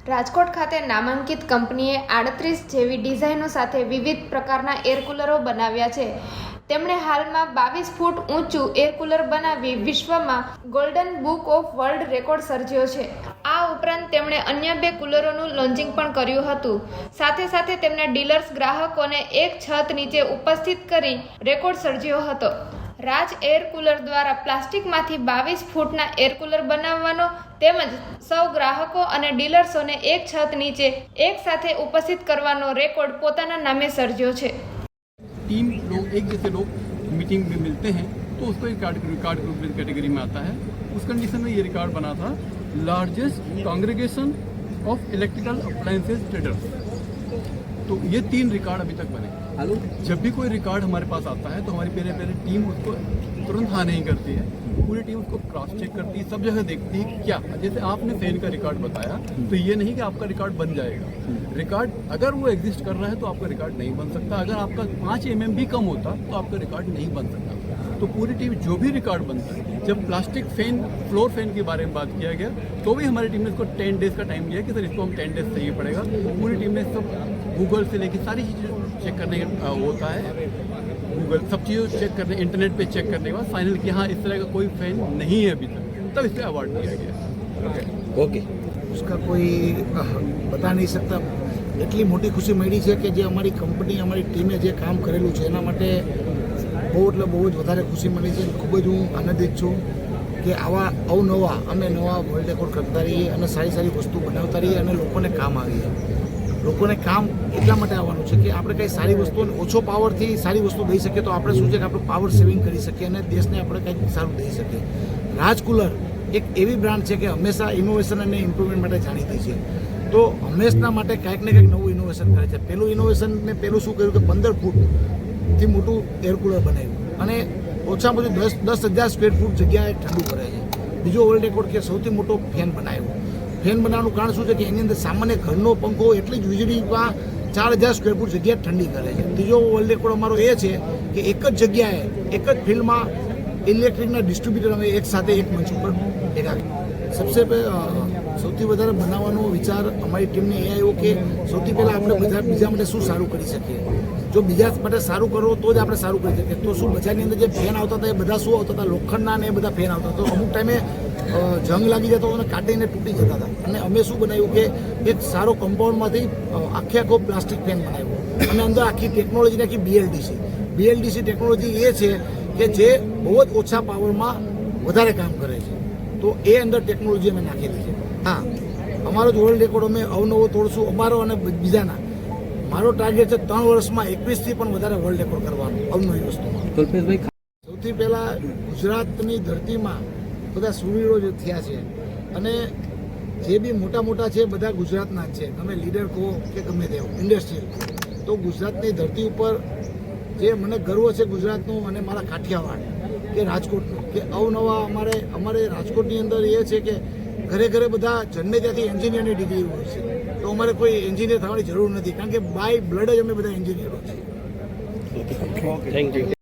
રાજકોટ ખાતે નામાંકિત કંપનીએ 38 જેવી ડિઝાઇનો સાથે વિવિધ પ્રકારના એર કુલરો બનાવ્યા છે. તેમણે હાલમાં 22 ફૂટ ઊંચું એર કુલર બનાવી વિશ્વમાં golden book of world record સર્જ્યો છે. આ ઉપરાંત તેમણે અન્ય 2 કુલરોનું લોન્ચિંગ પણ કર્યું હતું. સાથે સાથે તેમના ડીલર્સ ગ્રાહકોને એક છત નીચે ઉપસ્થિત કરી રેકોર્ડ સર્જ્યો હતો. રાજ એર કુલર દ્વારા પ્લાસ્ટિકમાંથી 22 ફૂટના એર કુલર બનાવવાનો તેમજ સૌ ગ્રાહકો અને ડીલર્સોને એક છત નીચે એક સાથે ઉપસ્થિત કરવાનો રેકોર્ડ પોતાના નામે સર્જ્યો છે. टीम लोग एक जैसे लोग मीटिंग में मिलते हैं तो उसको रिकॉर्ड ग्रुप कैटेगरी में आता है. उस कंडीशन में ये रिकॉर्ड बना था largest congregation of electrical appliances traders. तो ये 3 रिकॉर्ड अभी तक बने. जब भी कोई रिकॉर्ड हमारे पास आता है तो हमारी पहले टीम उसको तुरंत हाँ नहीं करती है. पूरी टीम उसको क्रॉस चेक करती है, सब जगह देखती है क्या. जैसे आपने फैन का रिकॉर्ड बताया तो ये नहीं कि आपका रिकॉर्ड बन जाएगा. रिकॉर्ड अगर वो एग्जिस्ट कर रहा है तो आपका रिकॉर्ड नहीं बन सकता. अगर आपका 5 mm भी कम होता तो आपका रिकॉर्ड नहीं बन सकता. तो पूरी टीम जो भी रिकॉर्ड बनता है, जब प्लास्टिक फैन फ्लोर फैन के बारे में बात किया गया तो भी हमारी टीम ने इसको 10 डेज का टाइम दिया कि सर इसको हम 10 डेज चाहिए पड़ेगा. पूरी टीम ने सब गूगल से लेकर सारी चीज़ें चेक करने होता है. गूगल सब चीज़ों चेक करने, इंटरनेट पे चेक करने के बाद फाइनल कि हाँ इस तरह का कोई फैन नहीं है अभी तक, तब इस पर अवार्ड दिया गया. ओके उसका कोई बता नहीं सकता. એટલી મોટી ખુશી મળી છે કે જે અમારી કંપની અમારી ટીમે જે કામ કરેલું છે એના માટે બહુ એટલે બહુ જ વધારે ખુશી મળી છે. ખૂબ જ હું આનંદિત છું કે આવા અવનવા અમે નવા વર્લ્ડ રેકોર્ડ કરતા રહીએ અને સારી સારી વસ્તુ બનાવતા રહીએ અને લોકોને કામ આવીએ. લોકોને કામ એટલા માટે આવવાનું છે કે આપણે કંઈ સારી વસ્તુઓને ઓછો પાવરથી સારી વસ્તુ દઈ શકીએ તો આપણે શું છે કે આપણે પાવર સેવિંગ કરી શકીએ અને દેશને આપણે કંઈક સારું દઈ શકીએ. રાજ કુલર એક એવી બ્રાન્ડ છે કે હંમેશા ઇનોવેશન અને ઇમ્પ્રુવમેન્ટ માટે જાણીતી છે. તો હંમેશના માટે કંઈક ને કંઈક નવું ઇનોવેશન કરે છે. પહેલું ઇનોવેશન મેં પહેલું શું કર્યું કે 15 ફૂટથી મોટું એર કુલર બનાવ્યું અને ઓછામાં ઓછું 10,000 સ્ક્વેર ફૂટ જગ્યાએ ઠંડુ કરે છે. બીજો વર્લ્ડ રેકોર્ડ કે સૌથી મોટો ફેન બનાવ્યો. ફેન બનાવવાનું કારણ શું છે કે એની અંદર સામાન્ય ઘરનો પંખો એટલી જ વીજળીમાં 4,000 સ્ક્વેર ફૂટ જગ્યા ઠંડી કરે છે. ત્રીજો વર્લ્ડ રેકોર્ડ અમારો એ છે કે એક જ જગ્યાએ એક જ ફિલ્ડમાં ઇલેક્ટ્રિકના ડિસ્ટ્રીબ્યુટર અમે એક સાથે એક મંચ ઉપર ભેગા. સૌથી વધારે બનાવવાનો વિચાર અમારી ટીમને એ આવ્યો કે સૌથી પહેલાં આપણે બીજા માટે શું સારું કરી શકીએ. જો બીજા માટે સારું કરો તો જ આપણે સારું કરી શકીએ. તો શું બજારની અંદર જે ફેન આવતા હતા એ બધા શું આવતા હતા, લોખંડના ને એ બધા ફેન આવતા. તો અમુક ટાઈમે જંગ લાગી જતો અને કાઢીને તૂટી જતા હતા. અને અમે શું બનાવ્યું કે એક સારો કમ્પાઉન્ડમાંથી આખો પ્લાસ્ટિક ફેન બનાવ્યો અને અંદર આખી ટેકનોલોજી નાખી BLDC ટેકનોલોજી એ છે કે જે બહુ જ ઓછા પાવરમાં વધારે કામ કરે છે. તો એ અંદર ટેકનોલોજી અમે નાખેલી છે. હા, અમારો જ વર્લ્ડ રેકોર્ડ અમે અવનવો તોડશું, અમારો અને બીજાના. મારો ટાર્ગેટ છે 3 વર્ષમાં 21થી પણ વધારે વર્લ્ડ રેકોર્ડ કરવાનો અવનવી વસ્તુમાં. સૌથી પહેલાં ગુજરાતની ધરતીમાં બધા શૂરવીરો જે થયા છે અને જે બી મોટા છે બધા ગુજરાતના જ છે. તમે લીડર કહો કે ગમે તે ઇન્ડસ્ટ્રીયલ. તો ગુજરાતની ધરતી ઉપર જે મને ગર્વ છે ગુજરાતનું અને મારા કાઠિયાવાડ કે રાજકોટનું કે અવનવા અમારે રાજકોટની અંદર એ છે કે ઘરે બધા જન્મે ત્યાંથી એન્જિનિયરની ડિગ્રી હોય છે. તો અમારે કોઈ એન્જિનિયર થવાની જરૂર નથી કારણ કે બાય બ્લડ જ અમે બધા એન્જિનિયરો છીએ. Thank you.